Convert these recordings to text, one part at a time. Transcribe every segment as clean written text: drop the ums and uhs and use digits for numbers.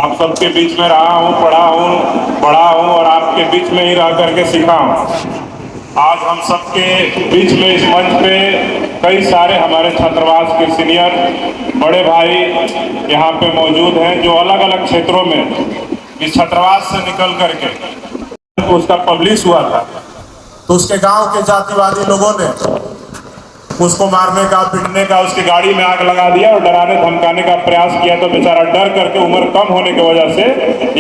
आप सबके बीच में रहा हूँ, पढ़ा हूँ, बड़ा हूँ और आपके बीच में ही रह करके सीखा हूँ। आज हम सबके बीच में इस मंच पे कई सारे हमारे छात्रावास के सीनियर बड़े भाई यहाँ पे मौजूद हैं जो अलग अलग क्षेत्रों में इस छात्रावास से निकल करके उसका पब्लिश हुआ था, तो उसके गांव के जातिवादी लोगों ने उसको मारने का, पीटने का, उसकी गाड़ी में आग लगा दिया और डराने धमकाने का प्रयास किया। तो बेचारा डर करके उम्र कम होने की वजह से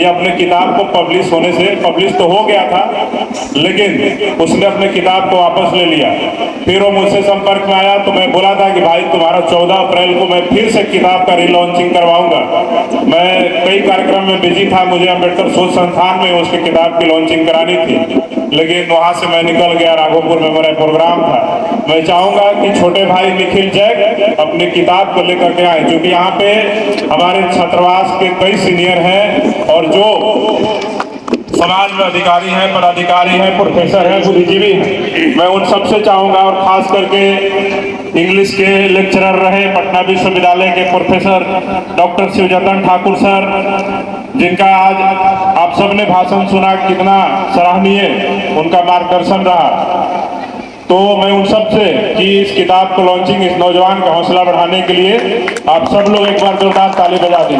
ये अपने किताब को पब्लिश तो हो गया था, लेकिन उसने अपने किताब को वापस ले लिया। फिर वो मुझसे संपर्क में आया तो मैं बोला था कि भाई तुम्हारा 14 अप्रैल को मैं फिर से किताब का रीलॉन्चिंग करवाऊंगा। मैं कई कार्यक्रम में बिजी था, मुझे अम्बेडकर शोध संस्थान में उसकी किताब की लॉन्चिंग करानी थी, लेकिन वहां से मैं निकल गया, राघोपुर में मेरा प्रोग्राम था। मैं चाहूंगा कि छोटे भाई निखिल जैक अपनी किताब को लेकर के आए, क्योंकि यहाँ पे हमारे छात्रावास के कई सीनियर हैं और जो समाज में अधिकारी हैं, पदाधिकारी हैं, प्रोफेसर हैं, बुद्धिजीवी हैं। मैं उन सबसे चाहूंगा, और खास करके इंग्लिश के लेक्चरर रहे पटना विश्वविद्यालय के professor doctor Shivjatan Thakur sir, जिनका आज आप सबने भाषण सुना, कितना सराहनीय उनका मार्गदर्शन रहा। तो मैं उन सब से कि इस किताब को लॉन्चिंग, इस नौजवान का हौसला बढ़ाने के लिए आप सब लोग एक बार जोरदार ताली बजा दें।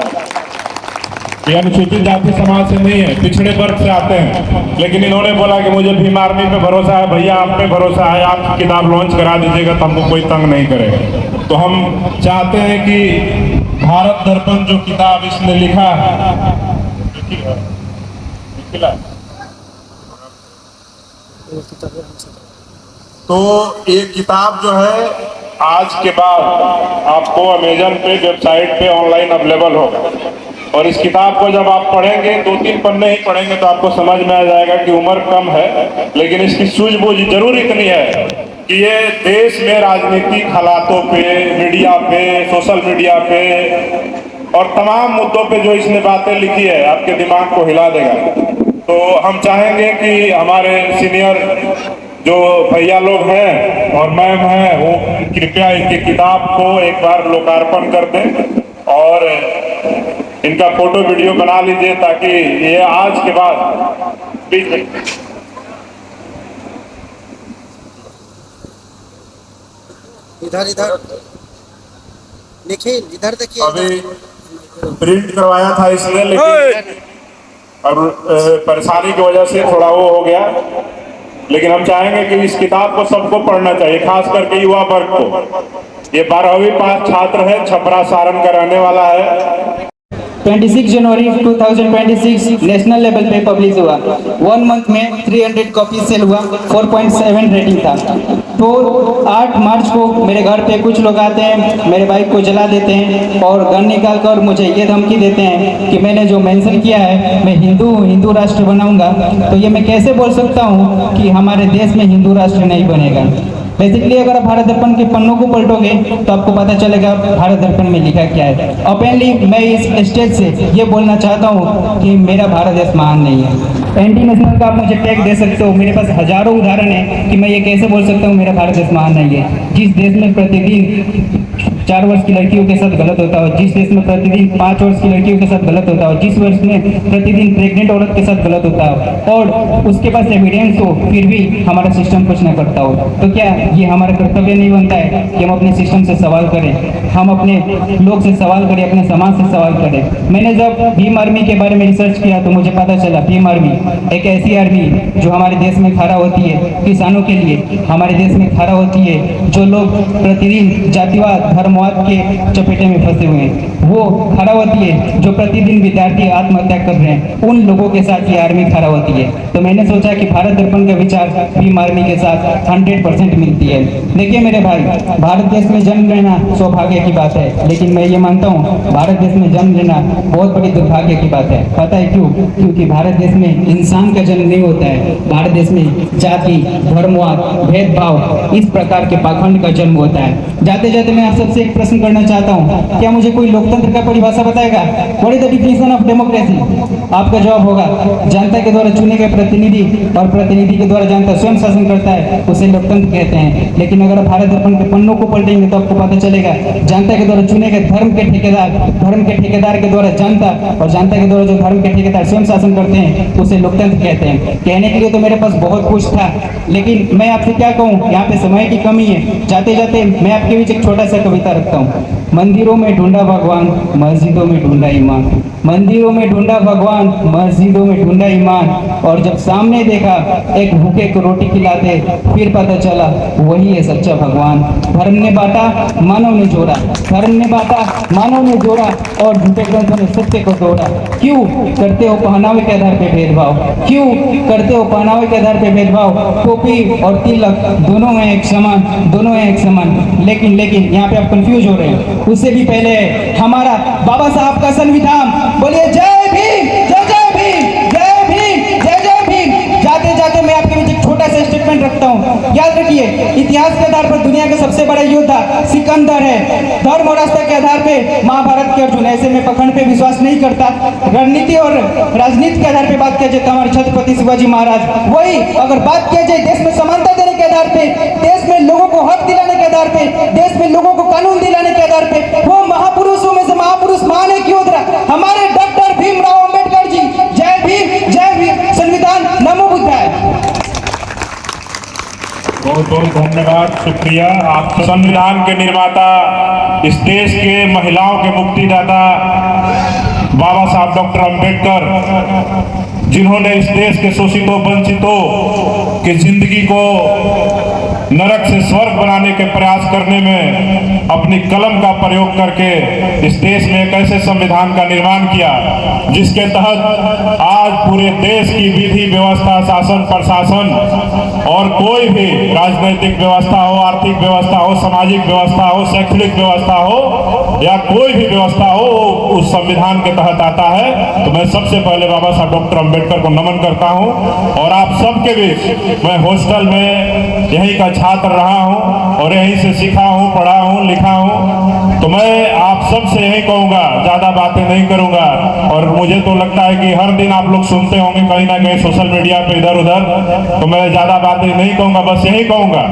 ये अनुसूचित जाति समाज से नहीं है, पिछड़े वर्ग से आते हैं, लेकिन इन्होंने बोला कि मुझे भीम आर्मी पे भरोसा है, भैया आप पे भरोसा है, आप किताब लॉन्च करा दीजिएगा तो हमको कोई तंग नहीं करेगा। तो हम चाहते हैं कि भारत दर्पण जो किताब इसने लिखा है, तो ये किताब जो है आज के बाद आपको अमेजन पे, वेबसाइट पे ऑनलाइन अवेलेबल होगा। और इस किताब को जब आप पढ़ेंगे, 2-3 पन्ने ही पढ़ेंगे तो आपको समझ में आ जाएगा कि उम्र कम है, लेकिन इसकी सूझबूझ जरूर इतनी है कि ये देश में राजनीतिक हालातों पे, मीडिया पे, सोशल मीडिया पे और तमाम मुद्दों पे जो इसने बातें लिखी है आपके दिमाग को हिला देगा। तो हम चाहेंगे कि हमारे सीनियर जो भैया लोग हैं और मैम हैं, वो कृपया इनकी किताब को एक बार लोकार्पण कर दें और इनका फोटो वीडियो बना लीजिए, ताकि ये आज के बाद इधर निखिल इधर देखिए। अभी प्रिंट करवाया था इसने, लेकिन अब परेशानी की वजह से थोड़ा वो हो गया। लेकिन हम चाहेंगे कि इस किताब को सबको पढ़ना चाहिए, खास करके युवा वर्ग को। ये 12वीं पास छात्र है, छपरा सारण का रहने वाला है। 26 जनवरी 2026 नेशनल लेवल पे पब्लिश हुआ। 1 मंथ में 300 कॉपी सेल हुआ, 4.7 रेटिंग था। तो 8 मार्च को मेरे घर पे कुछ लोग आते हैं, मेरे बाइक को जला देते हैं और गन निकाल कर मुझे ये धमकी देते हैं कि मैंने जो मेंशन किया है मैं हिंदू राष्ट्र बनाऊंगा। तो ये मैं कैसे बोल सकता हूँ कि हमारे देश में हिंदू राष्ट्र नहीं बनेगा। बेसिकली अगर आप भारत दर्पण के पन्नों को पलटोगे तो आपको पता चलेगा भारत दर्पण में लिखा क्या है। ओपनली मैं इस स्टेज से ये बोलना चाहता हूँ कि मेरा भारत देश महान नहीं है। एंटी नेशनल का आप मुझे टैग दे सकते हो, मेरे पास हजारों उदाहरण है कि मैं ये कैसे बोल सकता हूँ मेरा भारत देश महान नहीं है। जिस देश में प्रतिदिन 4 वर्ष की लड़कियों के साथ गलत होता हो, जिस देश में प्रतिदिन 5 वर्ष की लड़कियों के साथ गलत होता हो, जिस वर्ष में प्रतिदिन प्रेग्नेंट औरत के साथ गलत होता हो और उसके पास एविडेंस हो, फिर भी हमारा सिस्टम कुछ न करता हो, तो क्या ये हमारा कर्तव्य नहीं बनता है कि हम अपने सिस्टम से सवाल करें, हम अपने लोग से सवाल करें, अपने समाज से सवाल करें। मैंने जब भीम आर्मी के बारे में रिसर्च किया तो मुझे पता चला भीम आर्मी एक ऐसी आर्मी जो हमारे देश में खड़ा होती है किसानों के लिए, हमारे देश में खड़ा होती है जो लोग प्रतिदिन जातिवाद धर्मवाद के चपेटे में फंसे हुए हैं, वो खड़ा होती है जो प्रतिदिन विद्यार्थी आत्महत्या कर रहे हैं, उन लोगों के साथ ये आर्मी खड़ा होती है। तो मैंने सोचा कि भारत दर्पण का विचार भीम आर्मी के साथ 100% मिलती है। देखिए मेरे भाई, भारत देश में जन्म लेना सौभाग्य की बात है, लेकिन मैं ये मानता हूँ भारत देश में जन्म लेना बहुत बड़ी दुर्भाग्य की बात है। पता है क्यों? क्योंकि भारत देश में इंसान का जन्म नहीं होता है, भारत देश में जाति धर्मवाद भेदभाव इस प्रकार के पाखंड का जन्म होता है। जाते जाते मैं आप सबसे आपसे एक प्रश्न करना चाहता हूँ, क्या मुझे कोई लोकतंत्र का परिभाषा बताएगा? What is the definition of democracy? आपका जवाब होगा, जनता के द्वारा चुने गए प्रतिनिधि और प्रतिनिधि के द्वारा जनता स्वयं शासन करता है, उसे लोकतंत्र कहते हैं। लेकिन अगर भारत दर्पण के पन्नों को पलटेंगे तो आपको पता चलेगा, जनता के द्वारा चुने गए धर्म के ठेकेदार के द्वारा जनता, और जनता के द्वारा जो धर्म के ठेकेदार स्वयं शासन करते हैं, उसे लोकतंत्र कहते हैं। कहने के लिए तो मेरे पास बहुत कुछ था, लेकिन मैं आपसे क्या कहूँ, यहाँ पे समय की कमी है। जाते जाते मैं आपके बीच एक छोटा सा कविता रखता हूँ। मंदिरों में ढूंढा भगवान, मस्जिदों में ढूंढा ईमान। मंदिरों में ढूंढा भगवान, मस्जिदों में ढूंढा ईमान, और जब सामने देखा एक भूखे को रोटी खिलाते, फिर पता चला वही है सच्चा भगवान। धर्म ने बांटा, मानव ने जोड़ा, धर्म ने बांटा, मानव ने जोड़ा, और झूठे ग्रंथों ने सत्य को तोड़ा। क्यों करते हो पहनावे के आधार पे भेदभाव? क्यों करते हो पहनावे के आधार पे भेदभाव? टोपी और तिलक दोनों हैं एक समान, दोनों हैं एक समान। लेकिन यहाँ पे आप कंफ्यूज हो रहे हैं। उससे भी पहले है हमारा बाबा साहब का संविधान। बोलिए जय भीम, जय जय भीम, जय भीम, जय जय भीम। जाते जाते मैं आपके बीच एक छोटा सा स्टेटमेंट रखता हूँ। याद रखिए, इतिहास के आधार पर दुनिया का सबसे बड़ा योद्धा सिकंदर है, धर्म और आस्था के आधार पे महाभारत के अर्जुन। ऐसे में पखंड पे विश्वास नहीं करता। रणनीति और राजनीति के आधार पे बात किया जाए तो हमारे छत्रपति शिवाजी महाराज। वही अगर बात किया जाए देश में समानता देने के आधार पे, देश में लोगों को हक दिलाने के आधार पे, देश में लोगों को कानून दिलाने के आधार पे, वो महापुरुषों में से महापुरुष महान एक योद्धा हमारे डॉक्टर भीमराव अंबेडकर जी। जय भीम, जय भीम। संविधान नमो बुद्धाय। बहुत बहुत धन्यवाद, शुक्रिया। आप संविधान के निर्माता, इस देश के महिलाओं के मुक्तिदाता बाबा साहब डॉक्टर अंबेडकर, जिन्होंने इस देश के शोषितों वंचितों की जिंदगी को नरक से स्वर्ग बनाने के प्रयास करने में अपनी कलम का प्रयोग करके इस देश में एक ऐसे संविधान का निर्माण किया जिसके तहत आज पूरे देश की विधि व्यवस्था, शासन प्रशासन और कोई भी राजनीतिक व्यवस्था हो, आर्थिक व्यवस्था हो, सामाजिक व्यवस्था हो, शैक्षणिक व्यवस्था हो या कोई भी व्यवस्था हो, उस संविधान के तहत आता है। तो मैं सबसे पहले बाबा साहब डॉक्टर अंबेडकर को नमन करता हूं। और आप सबके बीच मैं हॉस्टल में यहीं का छात्र रहा हूं और यहीं से सीखा हूं, पढ़ा हूं, लिखा हूं। तो मैं आप सबसे यही कहूंगा, ज्यादा बातें नहीं करूंगा। और मुझे तो लगता है कि हर दिन आप लोग सुनते होंगे कहीं ना कहीं सोशल मीडिया पे इधर उधर, तो मैं ज्यादा बातें नहीं कहूंगा, बस यही कहूंगा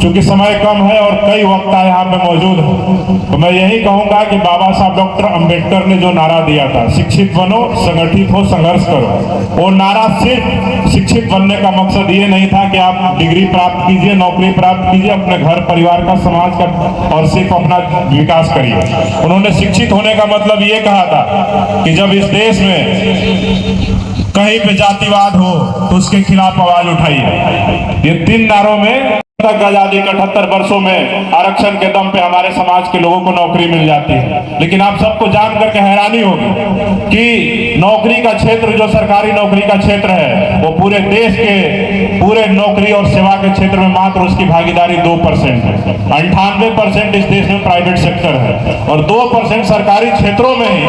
क्योंकि समय कम है और कई वक्ता यहाँ पे मौजूद है। तो मैं यही कहूंगा कि बाबा साहब डॉक्टर अंबेडकर ने जो नारा दिया था, शिक्षित बनो, संगठित हो, संघर्ष करो, वो नारा सिर्फ शिक्षित बनने का मकसद ये नहीं था कि आप डिग्री प्राप्त कीजिए, नौकरी प्राप्त कीजिए, अपने घर परिवार का, समाज का और सिर्फ अपना विकास करिए। उन्होंने शिक्षित होने का मतलब ये कहा था कि जब इस देश में कहीं पे जातिवाद हो तो उसके खिलाफ आवाज उठाइए। ये 3 नारों में तक आजादी 78 वर्षों में आरक्षण के दम पे हमारे समाज के लोगों को नौकरी मिल जाती है। लेकिन आप सबको जान करके हैरानी होगी कि नौकरी का क्षेत्र, जो सरकारी नौकरी का क्षेत्र है, वो पूरे देश के पूरे नौकरी और सेवा के क्षेत्र में मात्र उसकी भागीदारी 2% है। 98% इस देश में प्राइवेट सेक्टर है और 2% सरकारी क्षेत्रों में ही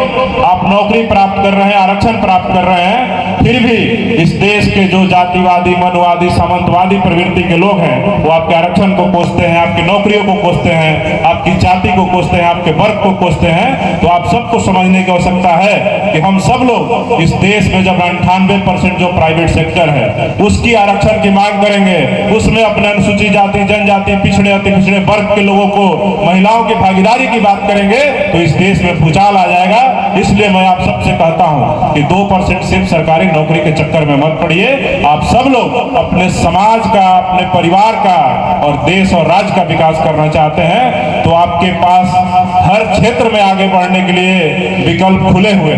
आप नौकरी प्राप्त कर रहे हैं, आरक्षण प्राप्त कर रहे हैं। फिर भी इस देश के जो जातिवादी, मनवादी, सामंतवादी प्रवृत्ति के लोग हैं, वो आपके आरक्षण को कोसते हैं, आपकी नौकरियों को कोसते हैं, आपकी जाति को कोसते हैं, आपके वर्ग को कोसते हैं। तो आप सबको समझने की आवश्यकता है कि हम सब लोग इस देश में जब 98% जो प्राइवेट सेक्टर है उसकी आरक्षण की मांग करेंगे, उसमें अपने अनुसूचित जाति, जनजाति, पिछड़े, अति पिछड़े वर्ग के लोगों को, महिलाओं की भागीदारी की बात करेंगे तो इस देश में भूचाल आ जाएगा। इसलिए मैं आप सबसे कहता हूं कि 2% सिर्फ सरकारी नौकरी के चक्कर में मत पड़िए। आप सब लोग अपने समाज का, अपने परिवार का और देश और राज्य का विकास करना चाहते हैं तो आपके पास हर क्षेत्र में आगे बढ़ने के लिए विकल्प खुले हुए।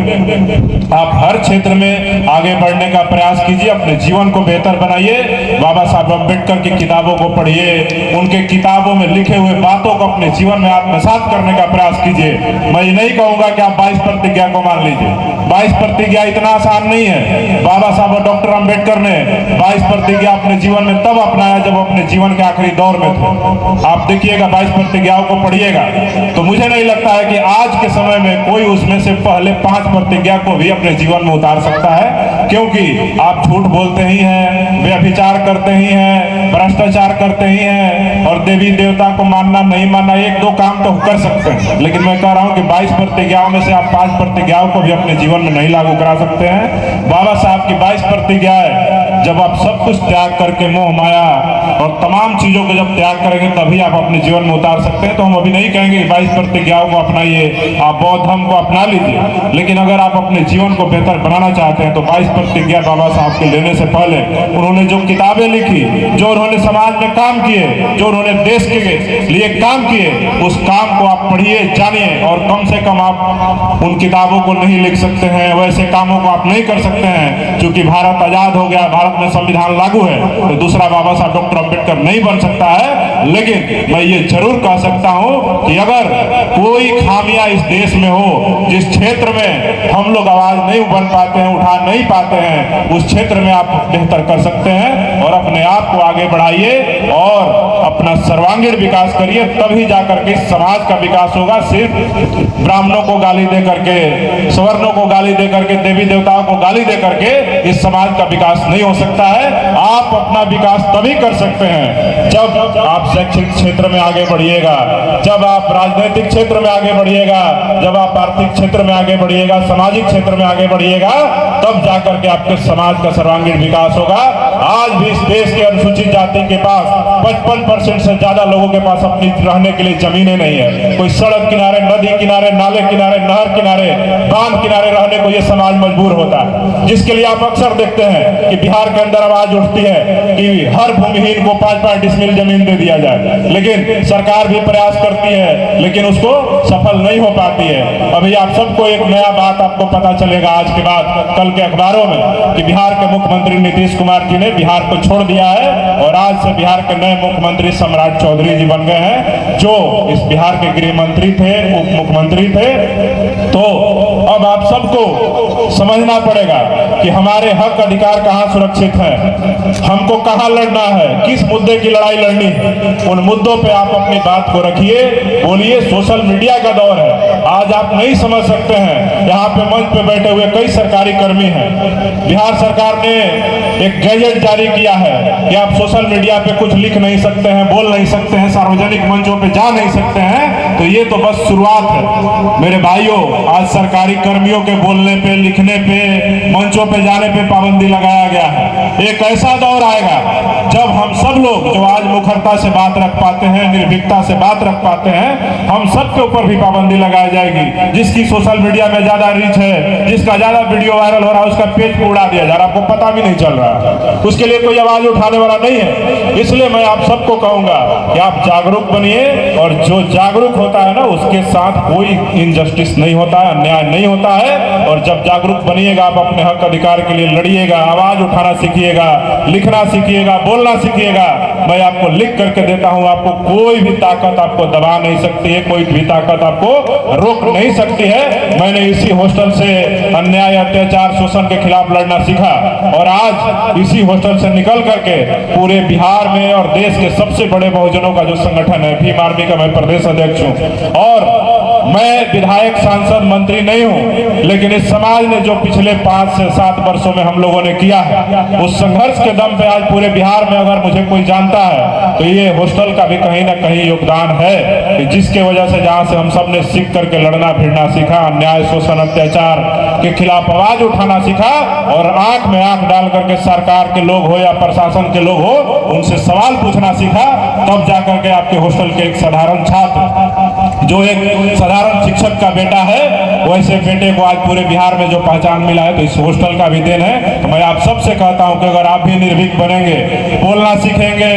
आप हर क्षेत्र में आगे बढ़ने का प्रयास कीजिए, अपने जीवन को बेहतर बनाइए। बाबा साहब अम्बेडकर की किताबों को पढ़िए, उनके किताबों में लिखे हुए बातों को अपने जीवन में आत्मसात करने का प्रयास कीजिए। मैं ये नहीं कहूंगा कि आप 22 प्रतिज्ञा को मान लीजिए। 22 प्रतिज्ञा इतना आसान नहीं है। बाबा साहब डॉक्टर अम्बेडकर ने 22 प्रतिज्ञा अपने जीवन में तब अपनाया जब अपने जीवन के आखिरी दौर में थे। आप देखिएगा 22 प्रतिज्ञाओं को पढ़िएगा तो मुझे नहीं लगता है कि आज के समय में कोई उसमें से पहले 5 प्रतिज्ञा को भी अपने जीवन में उतार सकता है, क्योंकि आप झूठ बोलते ही हैं, व्यभिचार करते ही हैं, भ्रष्टाचार करते ही हैं और देवी देवता को मानना नहीं मानना, 1-2 काम तो कर सकते हैं, लेकिन मैं कह रहा हूं कि 22 प्रतिज्ञाओं में से आप 5 प्रतिज्ञाओं को भी अपने जीवन में नहीं लागू करा सकते हैं। बाबा साहब की 22 प्रतिज्ञाएं, जब आप सब कुछ त्याग करके मोह माया और तमाम चीजों को जब त्याग करेंगे तभी आप अपने जीवन में उतार सकते हैं। तो हम अभी नहीं कहेंगे कि 22 प्रतिज्ञाओं को अपनाइए, आप बौद्ध धर्म को अपना लीजिए, लेकिन अगर आप अपने जीवन को बेहतर बनाना चाहते हैं तो 22 प्रतिज्ञा बाबा साहब के लेने से पहले उन्होंने जो किताबें लिखी, जो उन्होंने समाज में काम किए, जो उन्होंने देश के लिए काम किए, उस काम को आप पढ़िए, जानिए, और कम से कम आप उन किताबों को नहीं लिख सकते हैं, वैसे कामों को आप नहीं कर सकते हैं। क्योंकि भारत आजाद हो गया, भारत में संविधान लागू है, तो दूसरा बाबा साहब डॉक्टर अम्बेडकर नहीं बन सकता है। लेकिन मैं ये जरूर कह सकता हूं कि अगर कोई खामियां इस देश में हो, जिस क्षेत्र में हम लोग आवाज नहीं बन पाते हैं, उठा नहीं पाते हैं, उस क्षेत्र में आप बेहतर कर सकते हैं और अपने आप को आगे बढ़ाइए और अपना सर्वांगीण विकास करिए, तभी जाकर के समाज का विकास होगा। सिर्फ ब्राह्मणों को गाली दे करके, सवर्णों को गाली दे करके, देवी देवताओं को गाली दे करके इस समाज का विकास नहीं हो सकता है। आप अपना विकास तभी कर सकते हैं जब आप शैक्षिक क्षेत्र में आगे बढ़िएगा, जब आप राजनीतिक क्षेत्र में आगे बढ़िएगा, जब आप आर्थिक क्षेत्र में आगे बढ़िएगा, सामाजिक क्षेत्र में आगे बढ़िएगा, तब जाकर के आपके समाज का सर्वांगीण विकास होगा। आज भी इस देश के अनुसूचित जाति के पास 55% से ज्यादा लोगों के पास अपनी रहने के लिए जमीनें नहीं है। कोई सड़क किनारे, नदी किनारे, नाले किनारे, नहर किनारे, बांध किनारे रहने को यह समाज मजबूर होता है, जिसके लिए आप अक्सर देखते हैं कि बिहार के अंदर आवाज उठती है कि हर भूमिहीन को 5-5 डिसमिल जमीन दे दिया जाए, लेकिन सरकार भी प्रयास करती है, लेकिन उसको सफल नहीं हो पाती है। अभी आप सबको एक नया बात आपको पता चलेगा आज के बाद, कल के अखबारों में, कि बिहार के मुख्यमंत्री नीतीश कुमार जी ने बिहार को छोड़ दिया है और आज से बिहार के नए मुख्यमंत्री सम्राट चौधरी जी बन गए हैं, जो इस बिहार के गृह मंत्री थे, उप मुख्यमंत्री थे। तो अब आप सबको समझना पड़ेगा कि हमारे हक अधिकार कहाँ सुरक्षित है, हमको कहाँ लड़ना है, किस मुद्दे की लड़ाई लड़नी है। उन मुद्दों पे आप अपनी बात को रखिए, बोलिए। सोशल मीडिया का दौर है, आज आप नहीं समझ सकते हैं। यहाँ पे मंच पे बैठे हुए कई सरकारी कर्मी हैं। बिहार सरकार ने एक गैजेट जारी किया है कि आप सोशल मीडिया पे कुछ लिख नहीं सकते हैं, बोल नहीं सकते हैं, सार्वजनिक मंचों पे जा नहीं सकते हैं। तो ये तो बस शुरुआत है मेरे भाइयों। आज सरकारी कर्मियों के बोलने पे, लिखने पे, मंचों पे जाने पे पाबंदी लगाया गया है। एक ऐसा दौर आएगा जब हम सब लोग जो आज मुखरता से बात रख पाते हैं, निर्भीकता से बात रख पाते हैं, हम सब के ऊपर भी पाबंदी लगाई जाएगी। जिसकी सोशल मीडिया में ज्यादा रीच है, जिसका ज्यादा वीडियो वायरल हो रहा है, उसका पेज को उड़ा दिया जा रहा है, आपको पता भी नहीं चल रहा है, उसके लिए कोई आवाज उठाने वाला नहीं है। इसलिए मैं आप सबको कहूंगा कि आप जागरूक बनिए, और जो जागरूक होता है ना, उसके साथ कोई इनजस्टिस नहीं होता है, अन्याय नहीं होता है। और जब जागरूक बनिएगा, आप अपने हक अधिकार के लिए लड़िएगा, आवाज उठाना सीखिएगा, लिखना सीखिएगा, बोलना सीखिएगा। मैं आपको लिख करके देता हूं, आपको कोई भी ताकत आपको दबा नहीं सकती है, कोई भी ताकत आपको रोक नहीं सकती है। मैंने इसी हॉस्टल से अन्याय, अत्याचार, शोषण के खिलाफ लड़ना सीखा, और आज इसी हॉस्टल से निकल करके पूरे बिहार में और देश के सबसे बड़े बहुजनों का जो संगठन है, भीम आर्मी का मैं प्रदेश अध्यक्ष हूं। और मैं विधायक, सांसद, मंत्री नहीं हूं, लेकिन इस समाज ने जो पिछले 5 से 7 वर्षों में हम लोगों ने किया है, उस संघर्ष के दम पे आज पूरे बिहार में अगर मुझे कोई जानता है तो ये हॉस्टल का भी कहीं ना कहीं योगदान है, कि जिसके वजह से जहां से हम सब ने सीख करके लड़ना फिरना सीखा, अन्याय, शोषण, अत्याचार के खिलाफ आवाज उठाना सीखा, और आंख में आंख डाल करके सरकार के लोग हो या प्रशासन के लोग हो, उनसे सवाल पूछना सीखा। तब जाकर के आपके हॉस्टल के एक साधारण छात्र, जो एक साधारण शिक्षक का बेटा है, वैसे बेटे को आज पूरे बिहार में जो पहचान मिला है, तो इस हॉस्टल का भी देन है। तो मैं आप सबसे कहता हूं कि अगर आप भी निर्भीक बनेंगे, बोलना सीखेंगे,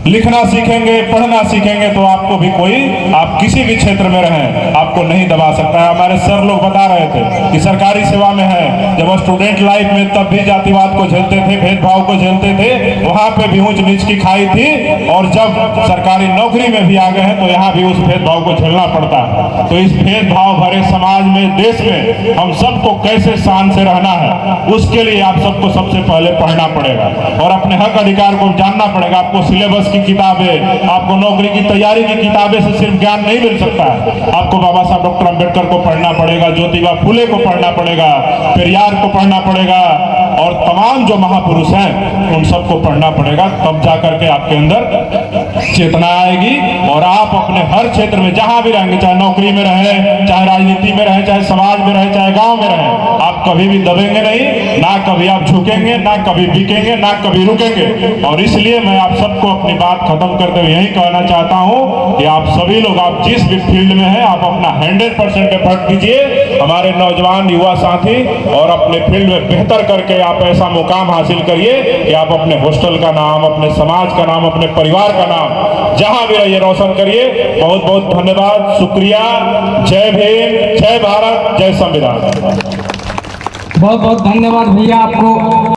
लिखना सीखेंगे, पढ़ना सीखेंगे, तो आपको भी कोई, आप किसी भी क्षेत्र में रहें, आपको नहीं दबा सकता है। हमारे सर लोग बता रहे थे कि सरकारी सेवा में है, जब जब वो स्टूडेंट लाइफ में तब भी जातिवाद को झेलते थे, भेदभाव को झेलते थे, वहां पे भी ऊंच नीच की खाई थी, और जब सरकारी नौकरी में भी आ गए हैं तो यहाँ भी उस भेदभाव को झेलना पड़ता है। तो इस भेदभाव भरे समाज में, देश में हम सबको कैसे शान से रहना है, उसके लिए आप सबको सबसे पहले पढ़ना पड़ेगा और अपने हक अधिकार को जानना पड़ेगा। आपको सिलेबस की किताबें, आपको नौकरी की तैयारी की किताबें से सिर्फ ज्ञान नहीं मिल सकता है। आपको बाबा साहब डॉक्टर अंबेडकर को पढ़ना पड़ेगा, ज्योतिबा फुले को पढ़ना पड़ेगा, पेरियार को पढ़ना पड़ेगा, और तमाम जो महापुरुष हैं उन सबको पढ़ना पड़ेगा। तब जाकर के आपके अंदर चेतना आएगी और आप अपने हर क्षेत्र में जहां भी रहेंगे, चाहे नौकरी में रहे, चाहे राजनीति में रहे, चाहे समाज में रहे, चाहे गांव में रहे, आप कभी भी दबेंगे नहीं, ना कभी आप झुकेंगे, ना कभी बिकेंगे, ना कभी रुकेंगे। और इसलिए मैं आप सबको अपनी बात खत्म करते हुए यही कहना चाहता हूं कि आप सभी लोग, आप जिस भी फील्ड में हैं, आप अपना 100% एफर्ट दीजिए, हमारे नौजवान युवा साथी, और अपने फील्ड में बेहतर करके आप ऐसा मुकाम हासिल करिए कि आप अपने हॉस्टल का नाम, अपने समाज का नाम, अपने परिवार का नाम जहां भी रहिए रोशन करिए। बहुत बहुत धन्यवाद, शुक्रिया। जय भीम, जय भारत, जय संविधान। बहुत बहुत धन्यवाद भैया आपको।